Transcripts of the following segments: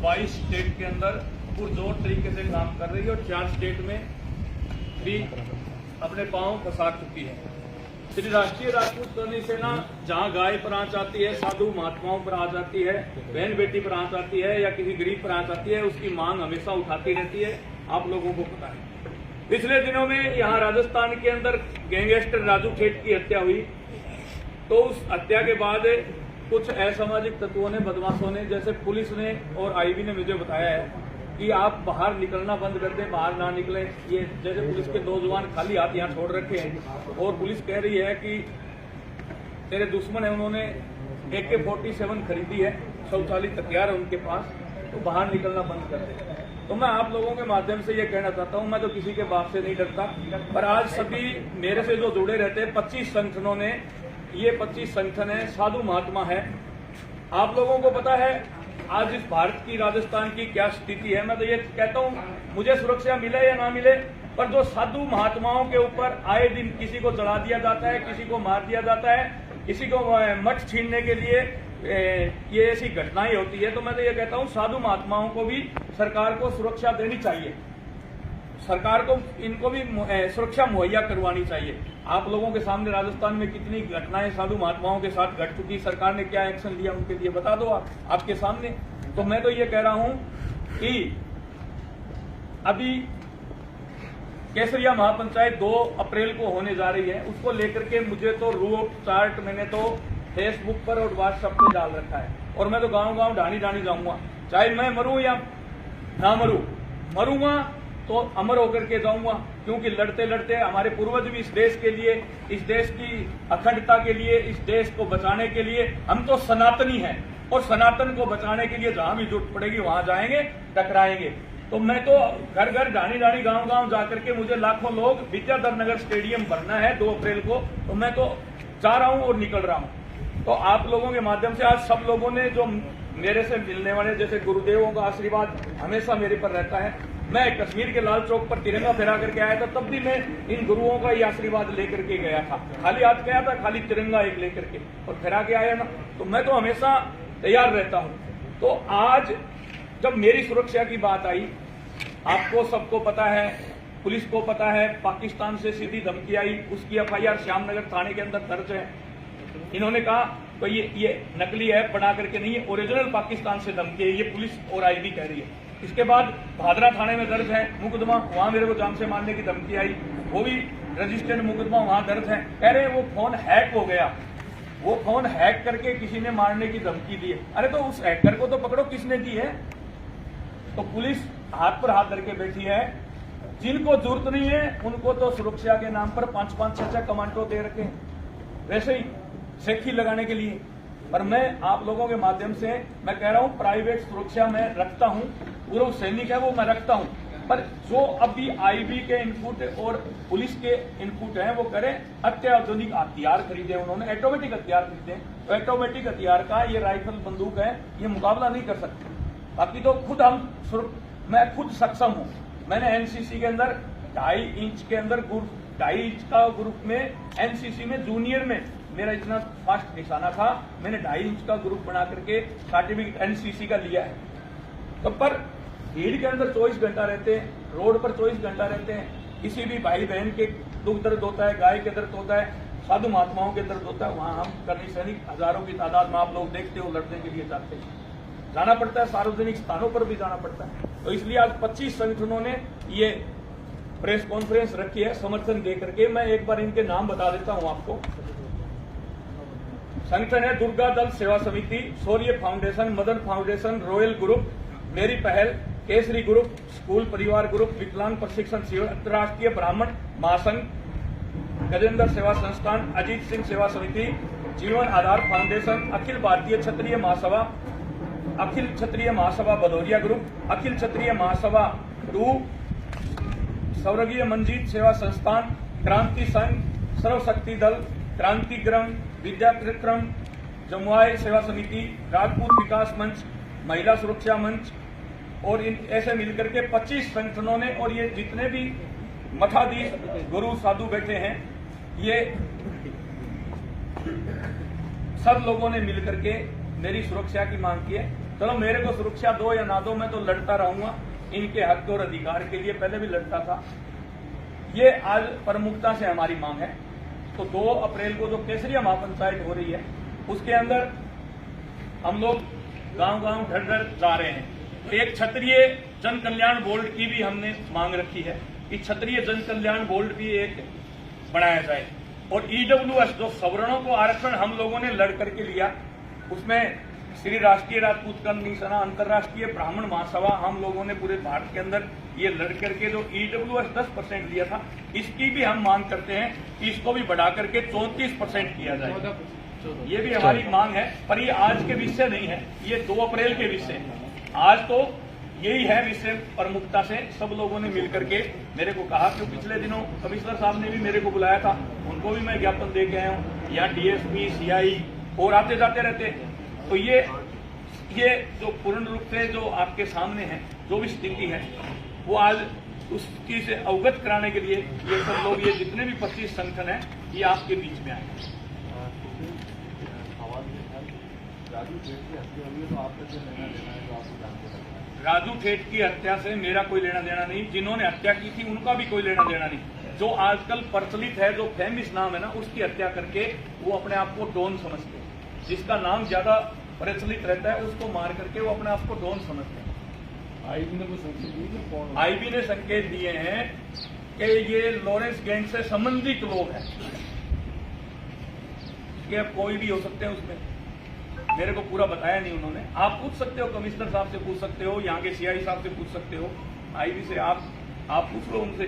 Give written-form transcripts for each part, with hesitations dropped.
22 state के अंदर पुरजोर तरीके से काम कर रही है और 4 स्टेट में भी अपने पांव फंसा चुकी है। श्री राष्ट्रीय राजपूत करनी सेना जहां गाय पर आंच आती है, साधु महात्माओं पर आ जाती है, बहन बेटी पर आंच आती है या किसी गरीब पर आंच आती है, उसकी मांग हमेशा उठाती रहती है। आप लोगों को पता है पिछले दिनों में यहाँ राजस्थान के अंदर गैंगस्टर राजू ठेठ की हत्या हुई, तो उस हत्या के बाद कुछ असामाजिक तत्वों ने, बदमाशों ने, जैसे पुलिस ने और आईबी ने मुझे बताया है कि आप बाहर निकलना बंद कर दें, बाहर ना निकलें। ये जैसे पुलिस के 2 जवान खाली हाथ यहाँ छोड़ रखे हैं और पुलिस कह रही है कि तेरे दुश्मन है, उन्होंने AK-47 खरीदी है, शौचालय हथियार है उनके पास, तो बाहर निकलना बंद कर दे। तो मैं आप लोगों के माध्यम से ये कहना चाहता हूँ, मैं तो किसी के बाप से नहीं डरता, पर आज सभी मेरे से जो जुड़े रहते हैं 25 संगठनों ने, ये 25 संगठन है, साधु महात्मा है। आप लोगों को पता है आज इस भारत की, राजस्थान की क्या स्थिति है। मैं तो ये कहता हूँ मुझे सुरक्षा मिले या ना मिले, पर जो साधु महात्माओं के ऊपर आए दिन किसी को चढ़ा दिया जाता है, किसी को मार दिया जाता है, किसी को मठ छीनने के लिए ये ऐसी घटनाएं होती है, तो मैं तो ये कहता हूँ साधु महात्माओं को भी सरकार को सुरक्षा देनी चाहिए, सरकार को इनको भी सुरक्षा मुहैया करवानी चाहिए। आप लोगों के सामने राजस्थान में कितनी घटनाएं साधु महात्माओं के साथ घट चुकी, सरकार ने क्या एक्शन लिया उनके लिए बता दो आपके सामने। तो मैं तो ये कह रहा हूं कि अभी केसरिया महापंचायत 2 अप्रैल को होने जा रही है, उसको लेकर के मुझे तो रूट चार्ट मैंने तो फेसबुक पर और व्हाट्सएप पे डाल रखा है, और मैं तो गांव-गांव ढाणी जाऊंगा, चाहे मैं मरूं या ना मरूं, मरूंगा तो अमर होकर के जाऊंगा, क्योंकि लड़ते लड़ते हमारे पूर्वज भी इस देश के लिए, इस देश की अखंडता के लिए, इस देश को बचाने के लिए, हम तो सनातनी हैं और सनातन को बचाने के लिए जहां भी जरूरत पड़ेगी वहां जाएंगे, टकराएंगे। तो मैं तो घर घर ढाणी गांव-गांव जाकर के, मुझे लाखों लोग विद्याधर नगर स्टेडियम भरना है 2 अप्रैल को, तो मैं तो जा रहा हूं और निकल रहा हूं। तो आप लोगों के माध्यम से आज सब लोगों ने जो मेरे से मिलने वाले, जैसे गुरुदेवों का आशीर्वाद हमेशा मेरे पर रहता है। मैं कश्मीर के लाल चौक पर तिरंगा फहरा करके आया था, तब भी मैं इन गुरुओं का ये आशीर्वाद लेकर के गया था, खाली हाथ गया था, खाली तिरंगा एक लेकर के और फहरा के आया ना, तो मैं तो हमेशा तैयार रहता हूं। तो आज जब मेरी सुरक्षा की बात आई, आपको सबको पता है, पुलिस को पता है, पाकिस्तान से सीधी धमकी आई, उसकी FIR श्यामनगर थाने के अंदर दर्ज है। इन्होंने कहा तो ये नकली ऐप बना करके नहीं है, ओरिजिनल पाकिस्तान से धमकी है, ये पुलिस और आईबी कह रही है। इसके बाद भादरा थाने में दर्ज है मुकदमा, वहां मेरे को जान से मारने की धमकी आई, वो भी रजिस्टर्ड मुकदमा वहां दर्ज है। कह रहे हैं वो फोन हैक हो गया, वो फोन हैक करके किसी ने मारने की धमकी दी है। अरे तो उस हैकर को तो पकड़ो, किसने दी है। तो पुलिस हाथ पर हाथ धर के बैठी है, जिनको जरूरत नहीं है उनको तो सुरक्षा के नाम पर 5-5, 6-6 कमांडो दे रखे हैं, वैसे ही सेखी लगाने के लिए। पर मैं आप लोगों के माध्यम से मैं कह रहा हूं, प्राइवेट सुरक्षा मैं रखता हूं, पूर्व सैनिक है वो मैं रखता हूं, पर जो अभी आईबी के इनपुट और पुलिस के इनपुट हैं वो करें, अत्याधुनिक हथियार खरीदे उन्होंने, ऑटोमेटिक हथियार खरीदे, तो ऑटोमेटिक हथियार का ये राइफल बंदूक है, ये मुकाबला नहीं कर सकते। बाकी तो खुद मैं खुद सक्षम हूं। मैंने एनसीसी के अंदर 2.5 इंच के अंदर 2.5 इंच का ग्रुप में, एनसीसी में जूनियर में मेरा इतना फास्ट निशाना था, मैंने 2.5 इंच का ग्रुप बना करके सर्टिफिकेट एनसीसी का लिया है। तो पर भीड़ के अंदर 24 घंटा रहते हैं, रोड पर 24 घंटा रहते हैं, किसी भी भाई बहन के दुख दर्द होता है, गाय के दर्द होता है, साधु महात्माओं के दर्द होता है, वहां हम कर्मी सैनिक हजारों की तादाद में आप लोग देखते हो लड़ने के लिए जाते हैं, जाना पड़ता है, सार्वजनिक स्थानों पर भी जाना पड़ता है। तो इसलिए आज 25 संगठनों ने ये प्रेस कॉन्फ्रेंस रखी है समर्थन दे करके। मैं एक बार इनके नाम बता देता हूं आपको। संगठन है Durga Dal Seva Samiti, Shaurya foundation, Madan foundation, royal group, Meri Pahal, Kesari group, school Parivar group, विकलांग प्रशिक्षण शिविर, अंतर्राष्ट्रीय ब्राह्मण महासंघ, गजेंद्र सेवा संस्थान, अजीत सिंह सेवा समिति, जीवन आधार फाउंडेशन, अखिल भारतीय क्षत्रिय महासभा, अखिल क्षत्रिय महासभा भदौरिया ग्रुप, अखिल क्षत्रिय महासभा 2, स्वर्गीय मंजीत सेवा संस्थान, क्रांति संघ, सर्वशक्ति दल, क्रांतिक्रम, विद्याक्रम, जमुआई सेवा समिति, राजपूत विकास मंच, महिला सुरक्षा मंच, और इन ऐसे मिलकर के 25 संगठनों ने, और ये जितने भी मठाधीश गुरु साधु बैठे हैं, ये सब लोगों ने मिलकर के मेरी सुरक्षा की मांग की है। चलो मेरे को सुरक्षा दो या ना दो, मैं तो लड़ता रहूंगा इनके हक और अधिकार के लिए, पहले भी लड़ता था। ये आज प्रमुखता से हमारी मांग है। तो 2 अप्रैल को जो केसरिया महापंचायत हो रही है उसके अंदर हम लोग गांव-गांव घर-घर जा रहे हैं। तो एक क्षत्रिय जन कल्याण बोर्ड की भी हमने मांग रखी है कि क्षत्रिय जन कल्याण बोर्ड भी एक बनाया जाए। और ईडब्ल्यूएस जो सवर्णों को आरक्षण हम लोगों ने लड़ करके लिया, उसमें श्री राष्ट्रीय राजपूत कल्याण सेना, अंतर्राष्ट्रीय ब्राह्मण महासभा, हम लोगों ने पूरे भारत के अंदर ये लड़ करके जो ईडब्ल्यूएस 10% लिया था, इसकी भी हम मांग करते हैं कि इसको भी बढ़ा करके 34% किया जाए। ये भी हमारी मांग है, पर ये आज के विषय नहीं है, ये 2 अप्रैल के विषय है। आज तो यही है विषय प्रमुखता से सब लोगों ने मिलकर के मेरे को कहा, क्योंकि पिछले दिनों कमिश्नर साहब ने भी मेरे को बुलाया था, उनको भी मैं ज्ञापन दे के आया हूँ, या डीएसपी, सीआई और आते जाते रहते। तो ये जो पूर्ण रूप से जो आपके सामने है, जो भी स्थिति है, वो आज उसकी से अवगत कराने के लिए ये सब लोग, ये जितने भी 25 संगठन है, ये आपके बीच में आए। राजू ठेठ की हत्या से मेरा कोई लेना देना नहीं, जिन्होंने हत्या की थी उनका भी कोई लेना देना नहीं। जो आजकल प्रचलित है, जो फेमस नाम है ना, उसकी हत्या करके वो अपने आप को डॉन समझते हैं। जिसका नाम ज्यादा प्रचलित रहता है उसको मार करके वो अपने आप को डॉन समझते हैं। आईबी ने संकेत दिए हैं कि ये लॉरेंस गैंग से संबंधित लोग हैं, कि अब कोई भी हो सकते हैं उसमें। मेरे को पूरा बताया नहीं उन्होंने। आप पूछ सकते हो, कमिश्नर साहब से पूछ सकते हो, यहाँ के सीआई साहब से पूछ सकते हो, आईबी से आप पूछ लो उनसे।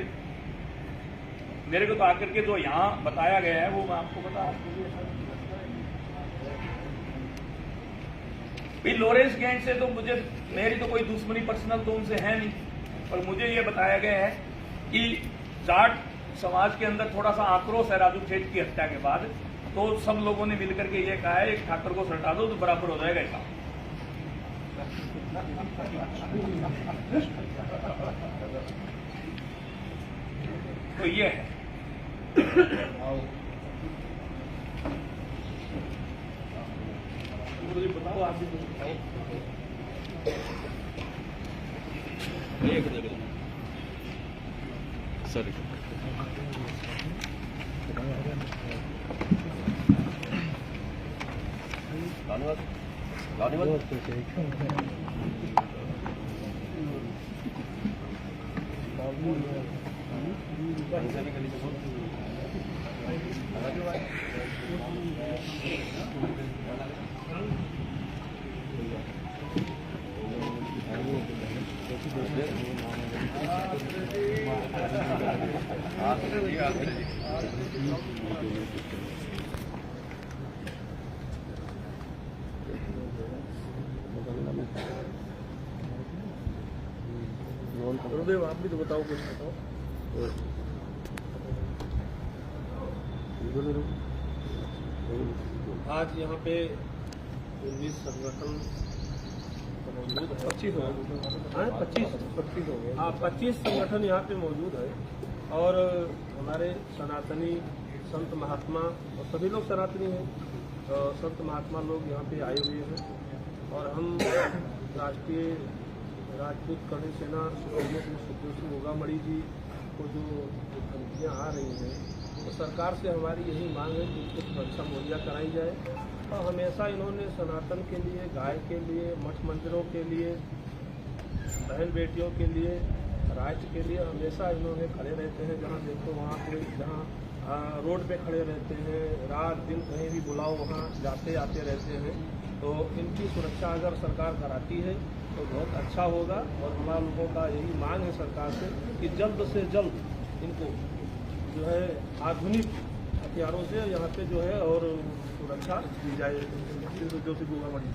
मेरे को तो आकर के जो यहाँ बताया गया है वो मैं आपको बता। भाई लॉरेंस गैंग से तो मेरी तो कोई दुश्मनी पर्सनल तो उनसे है नहीं, पर मुझे ये बताया गया है कि जाट समाज के अंदर थोड़ा सा आक्रोश है राजू ठेठ की हत्या के बाद। तो सब लोगों ने मिलकर के ये कहा है, एक ठाकर को सटा दो तो बराबर हो जाएगा ऐसा। तो ये है। मुझे बताओ, आप भी बताओ। सर गुरुदेव, आप भी तो बताओ, कुछ बताओ। आज यहाँ पे 19 संगठन मौजूद है। 25 हो गए। हाँ, 25 संगठन यहाँ पे मौजूद है। और हमारे सनातनी संत महात्मा, और सभी लोग सनातनी हैं, संत महात्मा लोग यहाँ पे आए हुए हैं। और हम राष्ट्रीय राजपूत कल्याण सेना सुप्रीमो गोगामणि जी को जो धमकियाँ आ रही हैं, तो सरकार से हमारी यही मांग है कि उसको सुरक्षा मुहैया कराई जाए। और हमेशा इन्होंने सनातन के लिए, गाय के लिए, मठ मंदिरों के लिए, बहन बेटियों के लिए, राज्य के लिए हमेशा इन्होंने खड़े रहते हैं। जहाँ देखो वहाँ पे, जहाँ रोड पे खड़े रहते हैं, रात दिन कहीं भी बुलाओ वहाँ जाते आते रहते हैं। तो इनकी सुरक्षा अगर सरकार कराती है तो बहुत अच्छा होगा। और हमारा लोगों का यही मांग है सरकार से कि जल्द से जल्द इनको जो है आधुनिक हथियारों से यहाँ पे जो है और सुरक्षा दी जाए। जो सी गोगामणि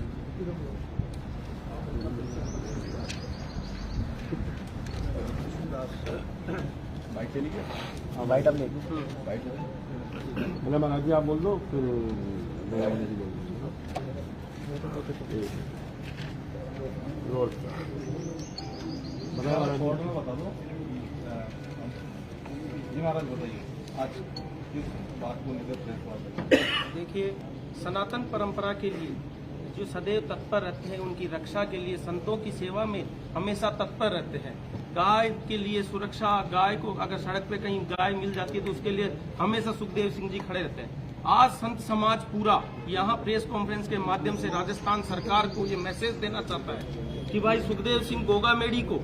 बाइक चली गया। हाँ, बाइट अब नहीं, बाइट मतलब महाराज जी आप बोल दो, फिर रोड बता दो। जी महाराज बताइए, आज किस बात को लेकर प्रेस वार्ता? देखिए, सनातन परंपरा के लिए जो सदैव तत्पर रहते हैं, उनकी रक्षा के लिए, संतों की सेवा में हमेशा तत्पर रहते हैं। गाय के लिए सुरक्षा, गाय को अगर सड़क पे कहीं गाय मिल जाती है तो उसके लिए हमेशा सुखदेव सिंह जी खड़े रहते हैं। आज संत समाज पूरा यहाँ प्रेस कॉन्फ्रेंस के माध्यम से राजस्थान सरकार को ये मैसेज देना चाहता है कि भाई सुखदेव सिंह गोगामेडी को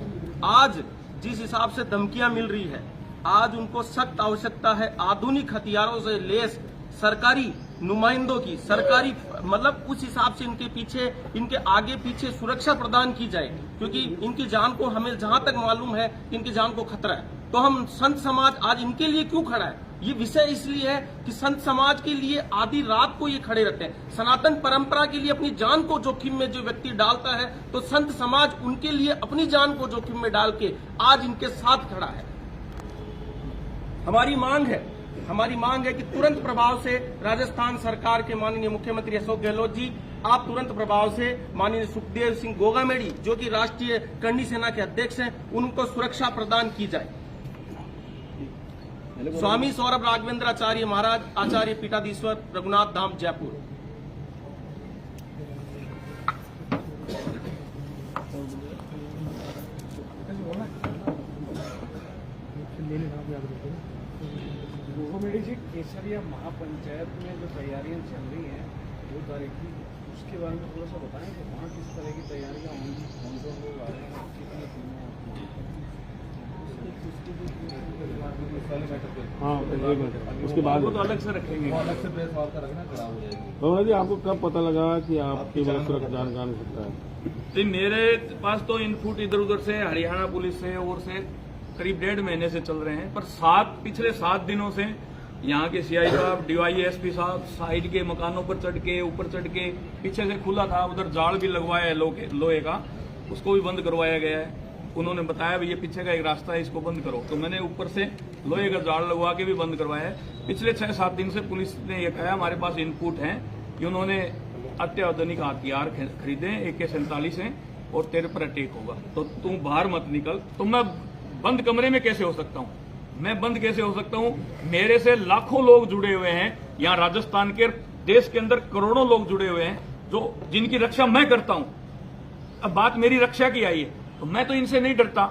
आज जिस हिसाब से धमकियां मिल रही है, आज उनको सख्त आवश्यकता है आधुनिक हथियारों से लैस सरकारी नुमाइंदों की, सरकारी मतलब उस हिसाब से इनके पीछे, इनके आगे पीछे सुरक्षा प्रदान की जाए, क्योंकि इनकी जान को, हमें जहां तक मालूम है इनकी जान को खतरा है। तो हम संत समाज आज इनके लिए क्यों खड़ा है? ये विषय इसलिए है कि संत समाज के लिए आधी रात को ये खड़े रहते हैं। सनातन परंपरा के लिए अपनी जान को जोखिम में जो व्यक्ति डालता है, तो संत समाज उनके लिए अपनी जान को जोखिम में डाल के आज इनके साथ खड़ा है। हमारी मांग है कि तुरंत प्रभाव से राजस्थान सरकार के माननीय मुख्यमंत्री अशोक गहलोत जी, आप तुरंत प्रभाव से माननीय सुखदेव सिंह गोगामेडी जो कि राष्ट्रीय करणी सेना के अध्यक्ष हैं, उनको सुरक्षा प्रदान की जाए। स्वामी सौरभ राघवेंद्र आचार्य महाराज, आचार्य पीठाधीश्वर, रघुनाथ धाम, जयपुर। गोगामेडी जी, केसरिया महापंचायत में जो तैयारियां चल रही हैं 2 तारीख की, उसके बारे में थोड़ा सा बताएं कि वहाँ किस तरह की तैयारियां होंगी, कौन लोग आ रहे हैं, कितनी टीमें उसके बाद वो तो अलग से रखेंगे, अलग से प्रेस वार्ता रखना खराब हो जाएगी। बाबा जी, आपको कब पता लगा कि आपकी सुरक्षा जान सकता है? जी, मेरे पास तो इनपुट इधर उधर से, हरियाणा पुलिस से और से करीब 1.5 महीने से चल रहे हैं, पर पिछले 7 दिनों से यहाँ के सीआई साहब, डीवाईएसपी साहब साइड के मकानों पर चढ़ के, ऊपर चढ़ के, पीछे से खुला था, उधर जाल भी लगवाया है लोहे का, उसको भी बंद करवाया गया है। उन्होंने बताया ये पीछे का एक रास्ता है, इसको बंद करो, तो मैंने ऊपर से लोहे का जाल लगवा के भी बंद करवाया है। पिछले 6-7 दिन से पुलिस ने यह कहा, हमारे पास इनपुट है कि उन्होंने अत्याधुनिक हथियार खरीदे, AK-47 हैं और तेरे पर अटैक होगा, तो तू बाहर मत निकल। तो मैं बंद कमरे में कैसे हो सकता हूँ? मैं बंद कैसे हो सकता हूँ? मेरे से लाखों लोग जुड़े हुए हैं, यहाँ राजस्थान के, देश के अंदर करोड़ों लोग जुड़े हुए हैं, जो जिनकी रक्षा मैं करता हूँ। अब बात मेरी रक्षा की आई है, तो मैं तो इनसे नहीं डरता।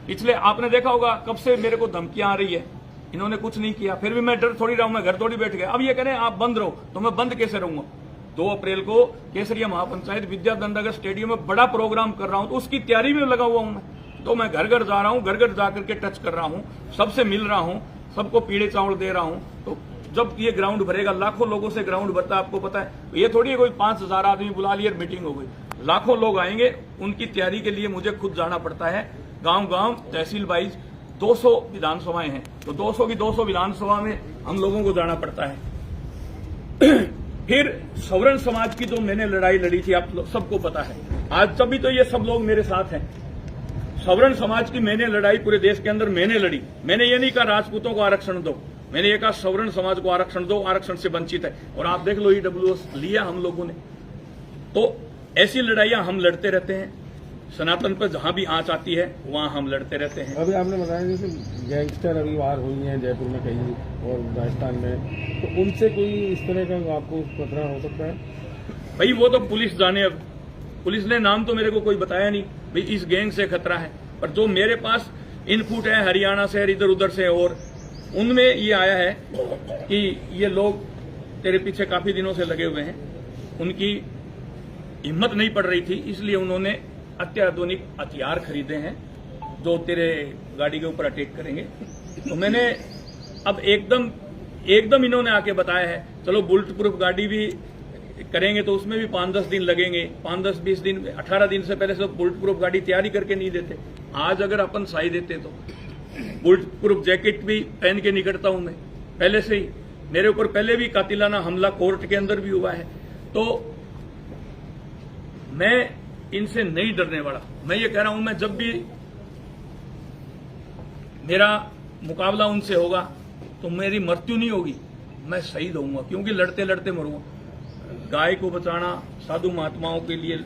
पिछले आपने देखा होगा कब से मेरे को धमकियां आ रही है, इन्होंने कुछ नहीं किया, फिर भी मैं डर थोड़ी रहा हूं, मैं घर थोड़ी बैठ गया। अब ये कह रहे हैं आप बंद रहो, तो मैं बंद कैसे रहूंगा? 2 अप्रैल को केसरिया महापंचायत विद्याधनगर स्टेडियम में बड़ा प्रोग्राम कर रहा हूं, तो उसकी तैयारी में लगा हुआ हूं मैं। तो मैं घर घर जा रहा हूं, घर घर जाकर के टच कर रहा हूं, सबसे मिल रहा हूं, सबको पीड़े चावल दे रहा हूं। तो जब ये ग्राउंड भरेगा, लाखों लोगों से ग्राउंड भरता है, आपको पता है, ये थोड़ी है कोई 5000 आदमी बुला लिए मीटिंग हो गई। लाखों लोग आएंगे, उनकी तैयारी के लिए मुझे खुद जाना पड़ता है, गांव-गांव, तहसील वाइज 200 विधानसभाएं हैं, तो 200 की 200 विधानसभा में हम लोगों को जाना पड़ता है। फिर सवर्ण समाज की जो मैंने लड़ाई लड़ी थी, आप सबको पता है, आज तभी तो ये सब लोग मेरे साथ हैं। सवर्ण समाज की मैंने लड़ाई पूरे देश के अंदर मैंने लड़ी। मैंने ये नहीं कहा राजपूतों को आरक्षण दो, मैंने ये कहा सवर्ण समाज को आरक्षण दो, आरक्षण से वंचित है। और आप देख लो, EWS लिया हम लोगों ने। तो ऐसी लड़ाइयां हम लड़ते रहते हैं, सनातन पर जहां भी आंच आती है वहां हम लड़ते रहते हैं। अभी आपने बताया जैसे गैंगस्टर अभी बाहर हुई हैं जयपुर में कहीं और राजस्थान में, तो उनसे कोई इस तरह का आपको खतरा हो सकता है? भाई वो तो पुलिस जाने, अब पुलिस ने नाम तो मेरे को कोई बताया नहीं भाई इस गैंग से खतरा है, पर जो मेरे पास इनपुट है हरियाणा से, इधर उधर से, और उनमें ये आया है कि ये लोग तेरे पीछे काफी दिनों से लगे हुए हैं, उनकी हिम्मत नहीं पड़ रही थी, इसलिए उन्होंने अत्याधुनिक हथियार खरीदे हैं जो तेरे गाड़ी के ऊपर अटैक करेंगे। तो मैंने अब एकदम इन्होंने आके बताया है, चलो बुलेट प्रूफ गाड़ी भी करेंगे तो उसमें भी 5-10 दिन लगेंगे, 5-10-20 दिन, 18 दिन से पहले सब बुलेट प्रूफ गाड़ी तैयारी करके नहीं देते। आज अगर अपन सही देते तो बुलेट प्रूफ जैकेट भी पहन के निकलता हूं मैं पहले से ही, मेरे ऊपर पहले भी कातिलाना हमला कोर्ट के अंदर भी हुआ है। तो मैं इनसे नहीं डरने वाला। मैं ये कह रहा हूं, मैं जब भी मेरा मुकाबला उनसे होगा तो मेरी मृत्यु नहीं होगी, मैं शहीद होऊंगा, क्योंकि लड़ते लड़ते मरूंगा। गाय को बचाना, साधु महात्माओं के लिए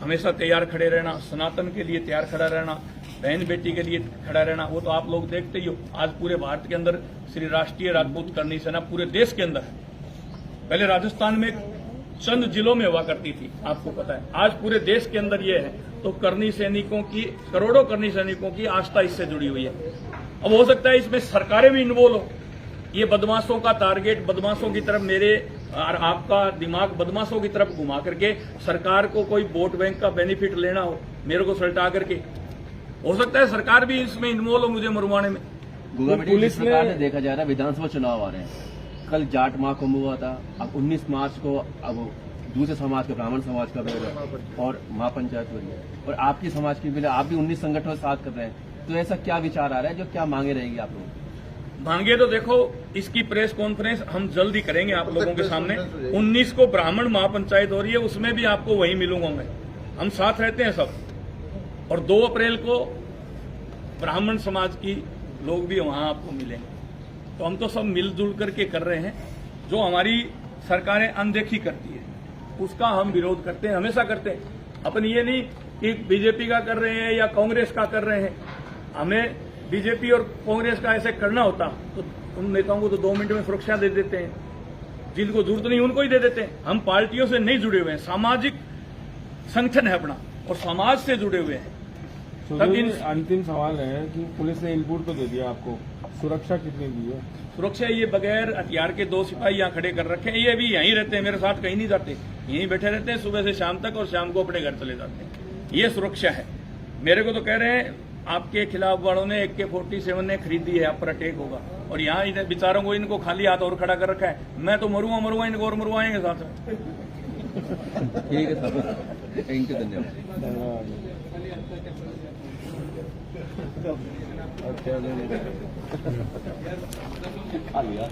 हमेशा तैयार खड़े रहना, सनातन के लिए तैयार खड़ा रहना, बहन बेटी के लिए खड़ा रहना, वो तो आप लोग देखते ही हो। आज पूरे भारत के अंदर श्री राष्ट्रीय राजपूत करणी सेना पूरे देश के अंदर है। पहले राजस्थान में चंद जिलों में हुआ करती थी, आपको पता है। आज पूरे देश के अंदर ये है, तो करनी सैनिकों की, करोड़ों करनी सैनिकों की आस्था इससे जुड़ी हुई है। अब हो सकता है इसमें सरकारें भी इन्वॉल्व हो, ये बदमाशों का टारगेट, बदमाशों की तरफ मेरे और आपका दिमाग बदमाशों की तरफ घुमा करके सरकार को कोई वोट बैंक का बेनिफिट लेना हो, मेरे को सलटा करके, हो सकता है सरकार भी इसमें इन्वॉल्व हो मुझे मरवाने में। पुलिस ने देखा जा रहा है विधानसभा चुनाव आ रहे हैं, कल जाट महाकुंभ हुआ था, अब 19 मार्च को अब दूसरे समाज के ब्राह्मण समाज का भी हो रहा है और महापंचायत हो रही है, और आपकी समाज की भी, आप भी 19 संगठनों के साथ कर रहे हैं, तो ऐसा क्या विचार आ रहा है, जो क्या मांगे रहेगी आप लोग? मांगे तो देखो, इसकी प्रेस कॉन्फ्रेंस हम जल्द ही करेंगे आप लोगों के सामने। 19 को ब्राह्मण महापंचायत हो रही है, उसमें भी आपको वहीं मिलूंगा मैं, हम साथ रहते हैं सब। और 2 अप्रैल को ब्राह्मण समाज की लोग भी वहां आपको मिलेंगे। तो हम तो सब मिलजुल करके कर रहे हैं। जो हमारी सरकारें अनदेखी करती है उसका हम विरोध करते हैं, हमेशा करते हैं। अपन ये नहीं कि बीजेपी का कर रहे हैं या कांग्रेस का कर रहे हैं, हमें बीजेपी और कांग्रेस का ऐसे करना होता तो उन नेताओं को तो 2 मिनट में सुरक्षा दे देते हैं, जिनको जरूरत नहीं उनको ही दे देते हैं। हम पार्टियों से नहीं जुड़े हुए हैं, सामाजिक संगठन है अपना और समाज से जुड़े हुए हैं। तब अंतिम सवाल है कि पुलिस ने इनपुट तो दे दिया आपको, सुरक्षा कितनी दी है? सुरक्षा ये बगैर हथियार के 2 सिपाही यहाँ खड़े कर रखे हैं, ये भी यहीं रहते हैं, मेरे साथ कहीं नहीं जाते, यहीं बैठे रहते हैं सुबह से शाम तक, और शाम को अपने घर चले जाते हैं। ये सुरक्षा है। मेरे को तो कह रहे हैं आपके खिलाफ वालों ने AK-47 ने खरीदी है, आप पर अटैक होगा, और यहाँ इन बेचारों को, इनको खाली हाथ और खड़ा कर रखा है। मैं तो मरूंगा, इनको और मरवाएंगे साथ में। ठीक है सर, थैंक यू, धन्यवाद। खा लिया।